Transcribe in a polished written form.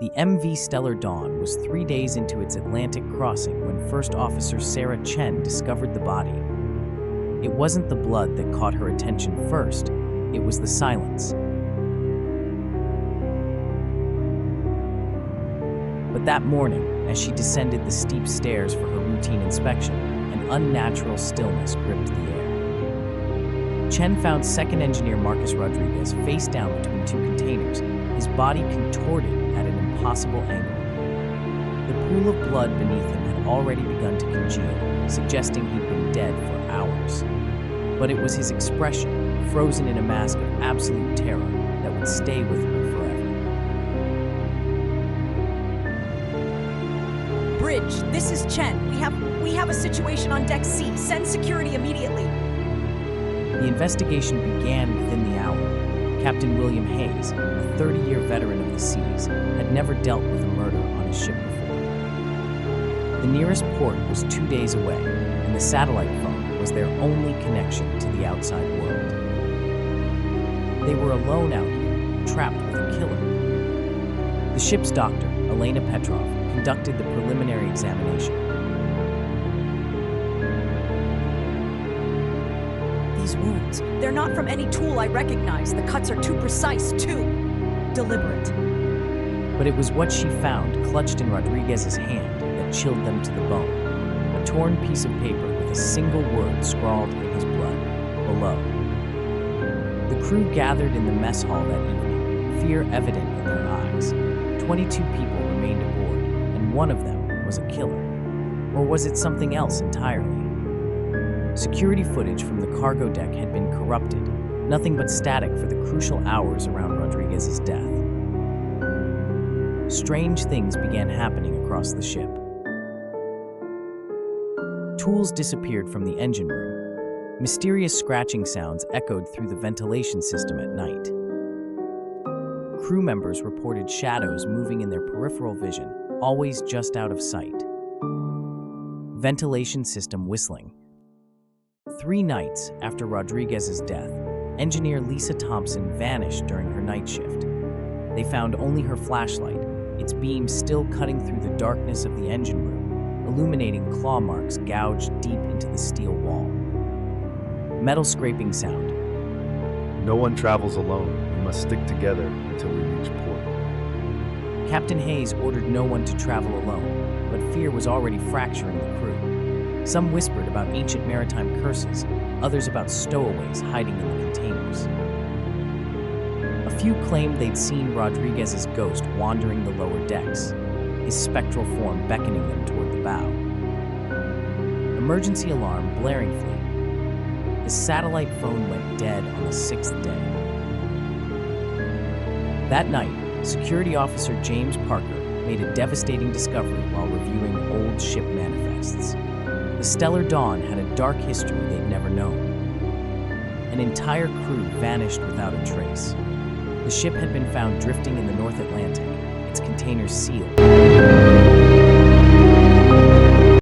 The MV Stellar Dawn was 3 days into its Atlantic crossing when First Officer Sarah Chen discovered the body. It wasn't the blood that caught her attention first, it was the silence. But that morning, as she descended the steep stairs for her routine inspection, an unnatural stillness gripped the air. Chen found Second Engineer Marcus Rodriguez face down between two containers, his body contorted at an impossible angle. The pool of blood beneath him had already begun to congeal, suggesting he'd been dead for hours. But it was his expression, frozen in a mask of absolute terror, that would stay with her forever. Bridge, this is Chen. We have a situation on Deck C. Send security immediately. The investigation began within the hour. Captain William Hayes, a 30-year veteran of the seas, had never dealt with a murder on his ship before. The nearest port was 2 days away, and the satellite phone was their only connection to the outside world. They were alone out here, trapped with a killer. The ship's doctor, Elena Petrov, conducted the preliminary examination. These wounds, they're not from any tool I recognize. The cuts are too precise, too deliberate. But it was what she found clutched in Rodriguez's hand that chilled them to the bone. A torn piece of paper with a single word scrawled in his blood, below. The crew gathered in the mess hall that evening, fear evident in their eyes. 22 people remained aboard, and one of them was a killer. Or was it something else entirely? Security footage from the cargo deck had been corrupted, nothing but static for the crucial hours around Rodriguez's death. Strange things began happening across the ship. Tools disappeared from the engine room. Mysterious scratching sounds echoed through the ventilation system at night. Crew members reported shadows moving in their peripheral vision, always just out of sight. Ventilation system whistling. 3 nights after Rodriguez's death, engineer Lisa Thompson vanished during her night shift. They found only her flashlight, its beam still cutting through the darkness of the engine room, illuminating claw marks gouged deep into the steel wall. Metal scraping sound. No one travels alone. We must stick together until we reach port. Captain Hayes ordered no one to travel alone, but fear was already fracturing the crew. Some whispered about ancient maritime curses, others about stowaways hiding in the containers. A few claimed they'd seen Rodriguez's ghost wandering the lower decks, his spectral form beckoning them toward the bow. Emergency alarm blaringly. The satellite phone went dead on the 6th day. That night, Security Officer James Parker made a devastating discovery while reviewing old ship manifests. The Stellar Dawn had a dark history they'd never known. An entire crew vanished without a trace. The ship had been found drifting in the North Atlantic, its containers sealed.